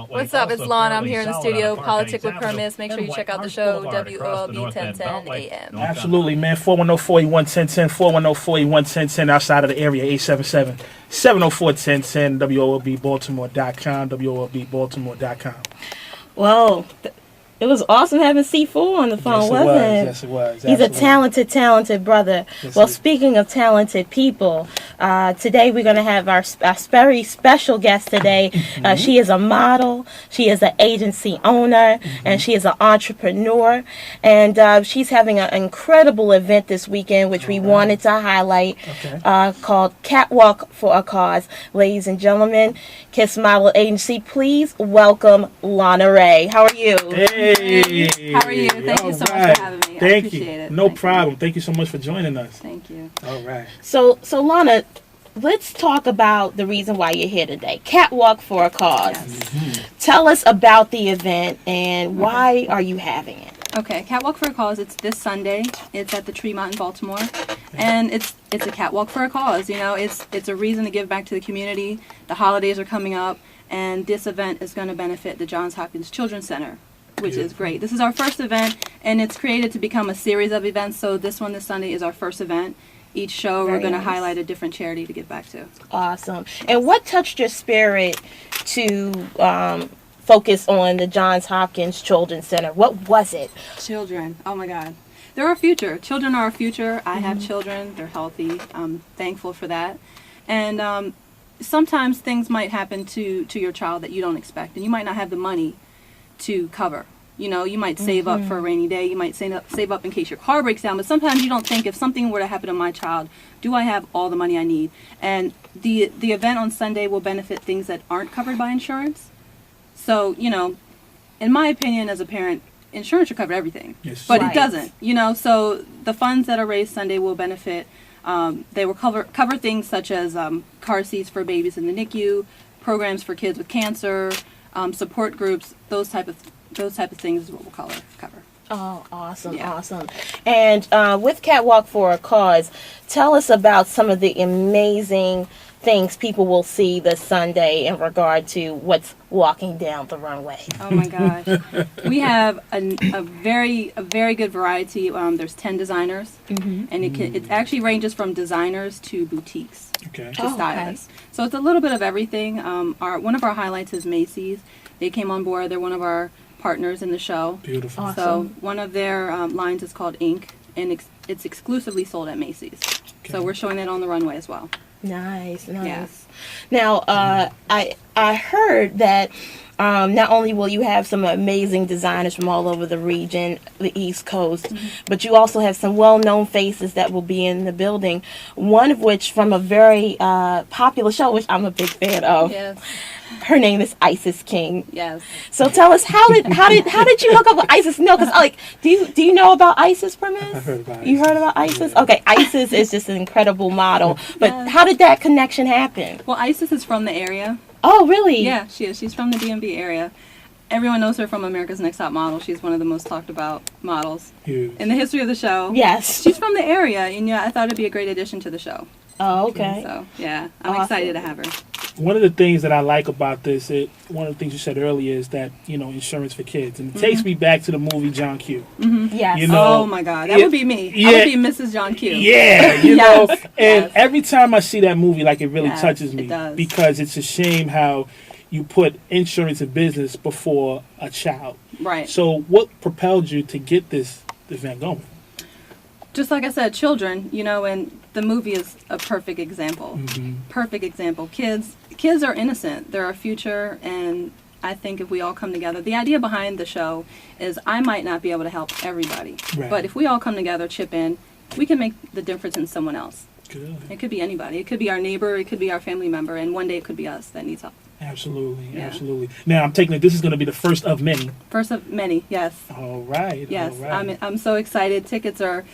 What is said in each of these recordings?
What's up? It's Lana. I'm here in the studio. Politic with Premise. Make sure you check out the show, WOLB 1010 AM. Absolutely, man. 410-41-1010, 410-41-1010 outside of the area, 877-704-1010, WOLBbaltimore.com, WOLBbaltimore.com. Well, it was awesome having C4 on the phone, wasn't it? Yes, it was. He's a talented brother. Yes, well, speaking of talented people, today we're going to have our very special guest today. She is a model, she is an agency owner, and she is an entrepreneur. And she's having an incredible event this weekend, which we wanted to highlight, called Catwalk for a Cause. Ladies and gentlemen, Kiss Model Agency, please welcome Lana Rae. How are you? Hey. How are you? Thank you so much for having me. I appreciate it. No problem. Thank you so much for joining us. Thank you. All right. So Lana, let's talk about the reason why you're here today. Catwalk for a Cause. Yes. Tell us about the event and why are you having it? Okay, Catwalk for a Cause. It's this Sunday. It's at the Tremont in Baltimore, and it's a catwalk for a cause. You know, it's a reason to give back to the community. The holidays are coming up, and this event is going to benefit the Johns Hopkins Children's Center, which is great. This is our first event, and it's created to become a series of events. So this one this Sunday is our first event. Each show we're going to highlight a different charity to give back to. Awesome. And what touched your spirit to focus on the Johns Hopkins Children's Center? What was it? Children. Oh my God. They're our future. Children are our future. I have children. They're healthy. I'm thankful for that. And sometimes things might happen to your child that you don't expect, and you might not have the money to cover. You know, you might save up for a rainy day. You might save up in case your car breaks down. But sometimes you don't think, if something were to happen to my child, do I have all the money I need? And the event on Sunday will benefit things that aren't covered by insurance. So, you know, in my opinion as a parent, insurance should cover everything. Yes. But it doesn't, you know. So the funds that are raised Sunday will benefit. They will cover things such as car seats for babies in the NICU, programs for kids with cancer, support groups, those type of things is what we'll cover. Oh, awesome, Yeah. awesome. And with Catwalk for a Cause, tell us about some of the amazing things people will see this Sunday in regard to what's walking down the runway. Oh my gosh. We have a very good variety. There's 10 designers, and it actually ranges from designers to boutiques. Okay. To stylists. So it's a little bit of everything. One of our highlights is Macy's. They came on board. They're one of our partners in the show. Beautiful. Awesome. So one of their lines is called Ink, and it's exclusively sold at Macy's. Okay. So we're showing that on the runway as well. Nice. Yeah. Now, I heard that not only will you have some amazing designers from all over the region, the East Coast, but you also have some well-known faces that will be in the building. One of which from a very popular show, which I'm a big fan of. Yes. Her name is Isis King. Yes. So tell us, how did you hook up with Isis? No, because do you know about Isis, Premise? I heard about Isis. You heard about Isis? Okay, Isis is just an incredible model. But how did that connection happen? Well, Isis is from the area. Oh, really? Yeah, she is. She's from the DMV area. Everyone knows her from America's Next Top Model. She's one of the most talked about models Huge. in the history of the show. Yes. She's from the area, and yeah, I thought it'd be a great addition to the show. Oh, okay. So yeah, I'm Awesome. excited to have her. One of the things that I like about this, one of the things you said earlier is that, you know, insurance for kids. And it takes me back to the movie John Q. Yes. You know, Oh my God, that would be me. I Yeah. would be Mrs. John Q. Yeah, you Yes, know, and yes. every time I see that movie, like, it really Yes, touches it me. does. Because it's a shame how you put insurance and business before a child. Right. So what propelled you to get this event going? Just like I said, children, you know, and the movie is a perfect example. Perfect example. Kids are innocent. They're our future, and I think if we all come together, the idea behind the show is I might not be able to help everybody, Right. but if we all come together, chip in, we can make the difference in someone else. Good. It could be anybody. It could be our neighbor. It could be our family member, and one day it could be us that needs help. Absolutely, Yeah. absolutely. Now, I'm taking it this is going to be the first of many. First of many, yes. All right. Yes, All right. I'm so excited. Tickets are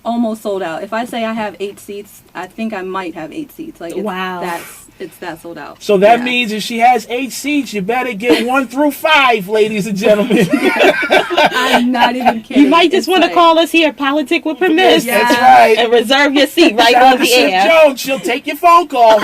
almost sold out. If I say I have 8 seats, I think I might have 8 seats. Like, Wow. it's that sold out. So that Yeah. means if she has 8 seats, you better get 1 through 5, ladies and gentlemen. I'm not even kidding. You might just It's want to like- call us here, Politic with Permission. Yeah. That's right. And reserve your seat right Shout out on to the Chef air. Jones. She'll take your phone call.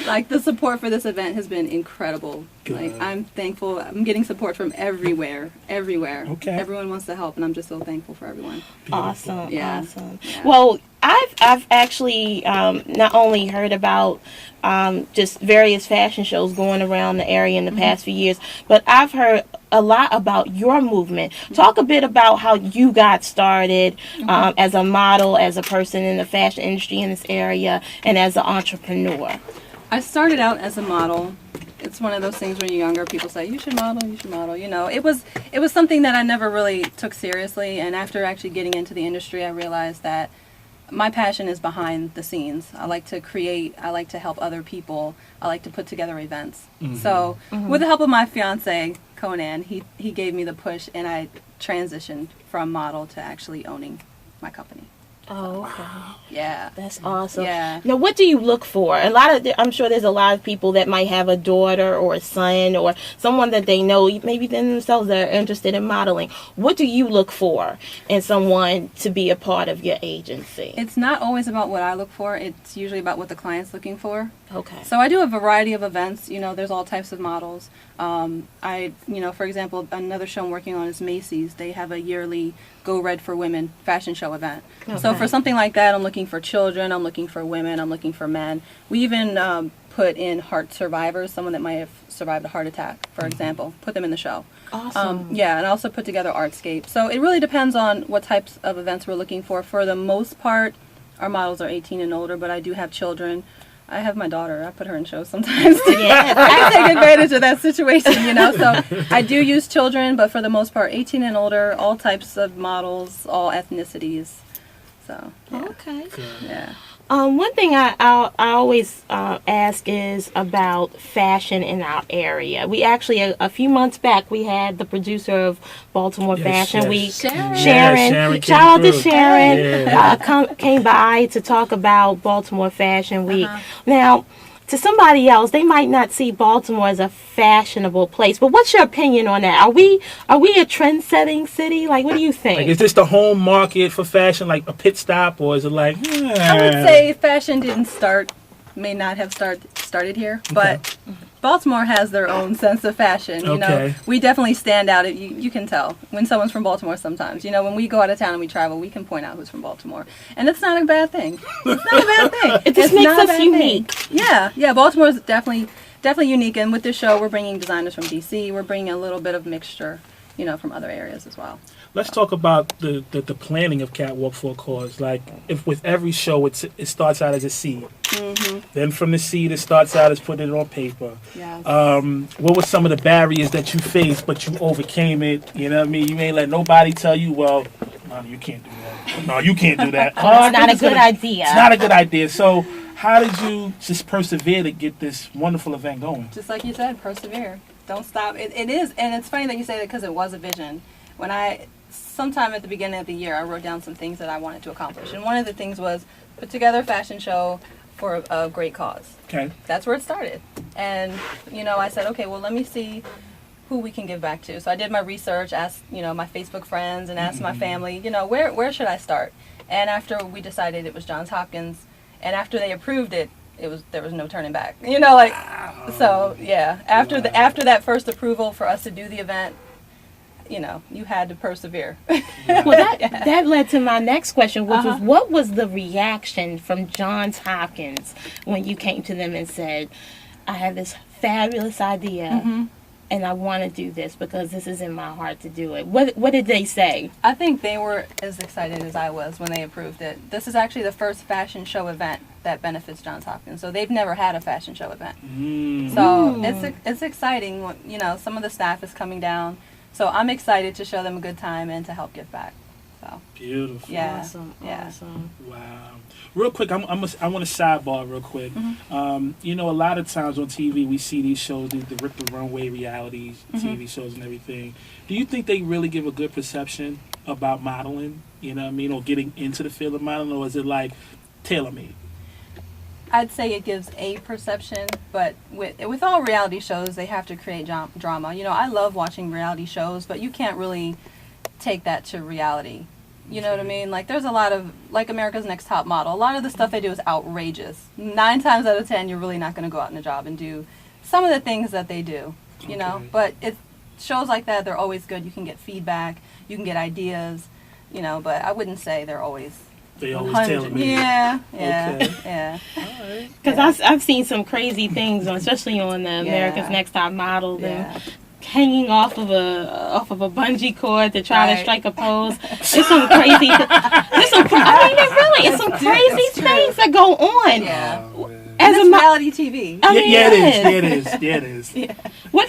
Like, the support for this event has been incredible. Good. Like, I'm thankful. I'm getting support from everywhere. Okay. Everyone wants to help, and I'm just so thankful for everyone. Awesome. Yeah. Awesome. Yeah. Well, I've actually not only heard about just various fashion shows going around the area in the past few years, but I've heard a lot about your movement. Talk a bit about how you got started as a model, as a person in the fashion industry in this area, and as an entrepreneur. I started out as a model. It's one of those things when you're younger, people say, you should model. You know, it was something that I never really took seriously, and after actually getting into the industry, I realized that my passion is behind the scenes. I like to create, I like to help other people, I like to put together events. So with the help of my fiance, Conan, he gave me the push, and I transitioned from model to actually owning my company. Oh, okay. Yeah. That's awesome. Yeah. Now, what do you look for? I'm sure there's a lot of people that might have a daughter or a son or someone that they know, maybe them themselves, that are interested in modeling. What do you look for in someone to be a part of your agency? It's not always about what I look for. It's usually about what the client's looking for. Okay. So I do a variety of events. You know, there's all types of models. For example, another show I'm working on is Macy's. They have a yearly Go Red for Women fashion show event. Okay. So for something like that, I'm looking for children, I'm looking for women, I'm looking for men. We even put in heart survivors, someone that might have survived a heart attack, for example, put them in the show. Awesome. Yeah, and also put together artscape. So it really depends on what types of events we're looking for. For the most part, our models are 18 and older, but I do have children. I have my daughter. I put her in shows sometimes. Yeah. I take advantage of that situation, you know. So I do use children, but for the most part, 18 and older, all types of models, all ethnicities. So, yeah. Okay. Yeah. One thing I always ask is about fashion in our area. We actually, a few months back, we had the producer of Baltimore Fashion Week, Sharon. Sharon. Shout out to Sharon. Came by to talk about Baltimore Fashion Week. Now, to somebody else, they might not see Baltimore as a fashionable place. But what's your opinion on that? Are we a trend-setting city? Like, what do you think? Like, is this the home market for fashion, like a pit stop, or is it like? I would say fashion may not have started here, but Baltimore has their own sense of fashion. You know, we definitely stand out. You can tell when someone's from Baltimore sometimes. You know, when we go out of town and we travel, we can point out who's from Baltimore. And it's not a bad thing. It's not a bad thing. It just makes us unique. Yeah, Baltimore is definitely unique. And with this show, we're bringing designers from D.C. We're bringing a little bit of mixture, you know, from other areas as well. Let's talk about the planning of Catwalk for a Cause. Like, if with every show, it starts out as a seed. Then from the seed, it starts out as putting it on paper. Yeah. What were some of the barriers that you faced, but you overcame it? You know what I mean? You ain't let nobody tell you, well, no, you can't do that. No, you can't do that. It's not a good idea. It's not a good idea. So how did you just persevere to get this wonderful event going? Just like you said, persevere. Don't stop. It is, and it's funny that you say that because it was a vision. Sometime at the beginning of the year, I wrote down some things that I wanted to accomplish. And one of the things was put together a fashion show for a great cause. Okay. That's where it started. And, you know, I said, okay, well, let me see who we can give back to. So I did my research, asked, you know, my Facebook friends and asked my family, you know, where should I start? And after we decided it was Johns Hopkins, and after they approved it, there was no turning back. You know, like, so, yeah. After that first approval for us to do the event, you know, you had to persevere. Well, that led to my next question, which was, what was the reaction from Johns Hopkins when you came to them and said, I have this fabulous idea, and I want to do this because this is in my heart to do it? What did they say? I think they were as excited as I was when they approved it. This is actually the first fashion show event that benefits Johns Hopkins. So they've never had a fashion show event. So it's exciting. You know, some of the staff is coming down. So I'm excited to show them a good time and to help give back. So beautiful. Yeah. Awesome. Wow. Real quick, I want to sidebar real quick. You know, a lot of times on TV we see these shows, the Rip the Runway realities, TV shows and everything. Do you think they really give a good perception about modeling? You know what I mean? Or getting into the field of modeling? Or is it like tailor-made? I'd say it gives a perception, but with all reality shows, they have to create drama. You know, I love watching reality shows, but you can't really take that to reality. You know what I mean? Like, there's a lot of, like America's Next Top Model, a lot of the stuff they do is outrageous. 9 times out of 10, you're really not going to go out in a job and do some of the things that they do, you know? But shows like that, they're always good. You can get feedback, you can get ideas, you know, but I wouldn't say they're always... They always 100. tailor made. Yeah. Okay. Yeah. All right. Because I've seen some crazy things, especially on the America's Next Top Model, them hanging off of a bungee cord to try to strike a pose. There's some crazy. It's some crazy things that go on. Yeah. As It's reality TV. It is. Yeah. What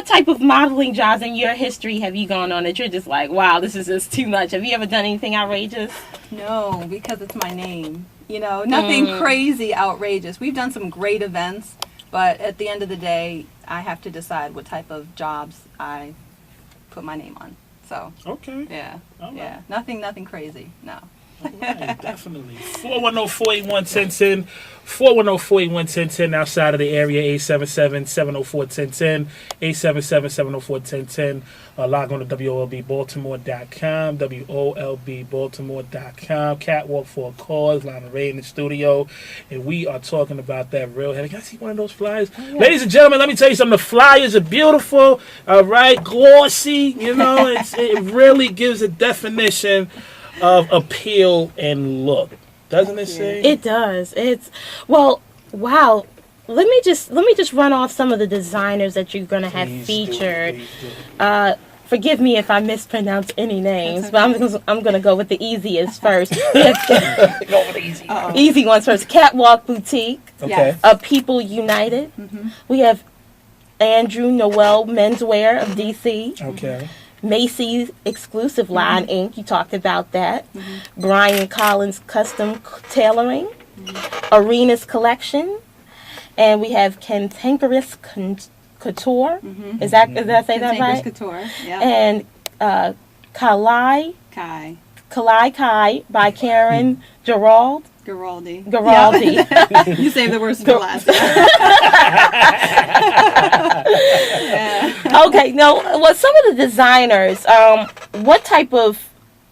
type of modeling jobs in your history have you gone on that you're just like, wow, this is just too much? Have you ever done anything outrageous? No, because it's my name. You know, nothing crazy outrageous. We've done some great events, but at the end of the day, I have to decide what type of jobs I put my name on. So, Okay. yeah. All right. Yeah. Nothing crazy. No. All right, definitely. 410-481-1010. 410-481-1010 outside of the area. 877-704-1010. 877-704-1010. Log on to WOLBbaltimore.com. WOLBbaltimore.com. Catwalk for a cause. Lana Rae in the studio. And we are talking about that real heavy. Can I see one of those flyers? Ladies and gentlemen, let me tell you something. The flyers are beautiful. All right. Glossy. You know, it really gives a definition of appeal and look, doesn't it say? It does. Wow. Let me just run off some of the designers that you're gonna have featured. Forgive me if I mispronounce any names, but I'm gonna go with the easiest first. Go with easy. Easy ones first. Catwalk Boutique. Okay. People United. We have Andrew Noel Menswear of DC. Okay. Macy's exclusive line, Inc. You talked about that. Brian Collins Custom Tailoring. Arena's Collection. And we have Cantankerous Couture. Did I say that right? Couture. Yeah. And Kalai Kai. by Karen Giraldi. You saved the worst for last. Okay, now, some of the designers, what type of,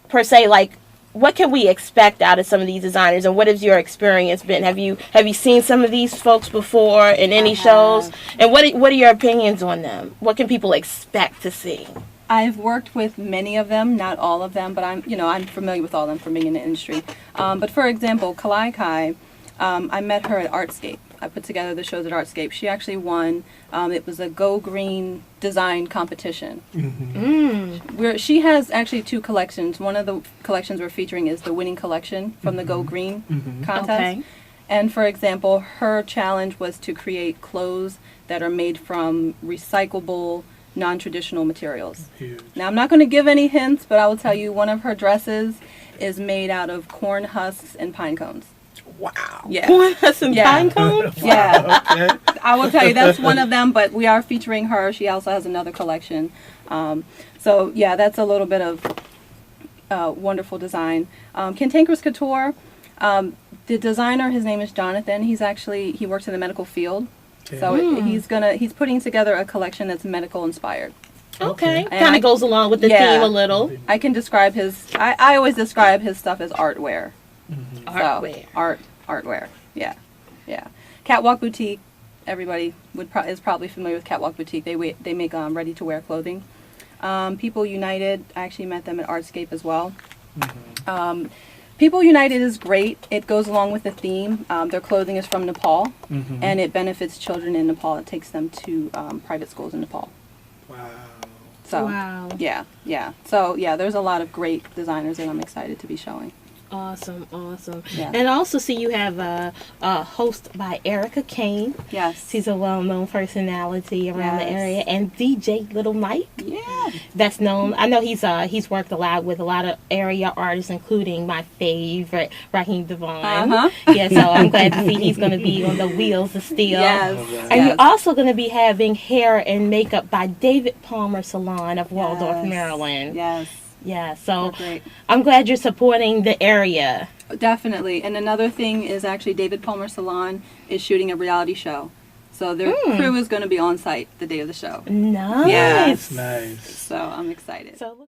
per se, like, what can we expect out of some of these designers, and what has your experience been? Have you seen some of these folks before in any shows? And what are your opinions on them? What can people expect to see? I've worked with many of them, not all of them, but I'm familiar with all of them from being in the industry. But for example, Kalai Kai, I met her at Artscape. I put together the shows at Artscape. She actually won. It was a Go Green design competition. She has actually 2 collections. One of the collections we're featuring is the winning collection from the Go Green contest. Okay. And for example, her challenge was to create clothes that are made from recyclable, non-traditional materials. Huge. Now, I'm not going to give any hints, but I will tell you one of her dresses is made out of corn husks and pine cones. Wow. Yeah. Corn husks and pine cones? Yeah. Okay. I will tell you that's one of them, but we are featuring her. She also has another collection. So, yeah, that's a little bit of wonderful design. Cantankerous Couture, the designer, his name is Jonathan. He works in the medical field. Okay. So he's putting together a collection that's medical inspired. Okay. Kind of goes along with the theme a little. I can describe I always describe his stuff as artwear. Artwear. Artwear. Yeah. Catwalk Boutique. Everybody is probably familiar with Catwalk Boutique. They make ready to wear clothing. People United. I actually met them at Artscape as well. People United is great. It goes along with the theme. Their clothing is from Nepal, and it benefits children in Nepal. It takes them to private schools in Nepal. Wow. So, wow. Yeah. So, yeah, there's a lot of great designers that I'm excited to be showing. Awesome. Yeah. And I also see you have a host by Erica Kane. Yes. She's a well-known personality around the Yes. area. And DJ Little Mike. Yeah. That's known. I know he's worked a lot with a lot of area artists, including my favorite, Raheem Devon. Yeah, so I'm glad to see he's going to be on the Wheels of Steel. Yes. And you're also going to be having hair and makeup by David Palmer Salon of Waldorf, Maryland. Yes. Yeah, so Great. I'm glad you're supporting the area. Definitely. And another thing is actually David Palmer Salon is shooting a reality show. So their crew is going to be on site the day of the show. Nice. Yes. Nice. So I'm excited. So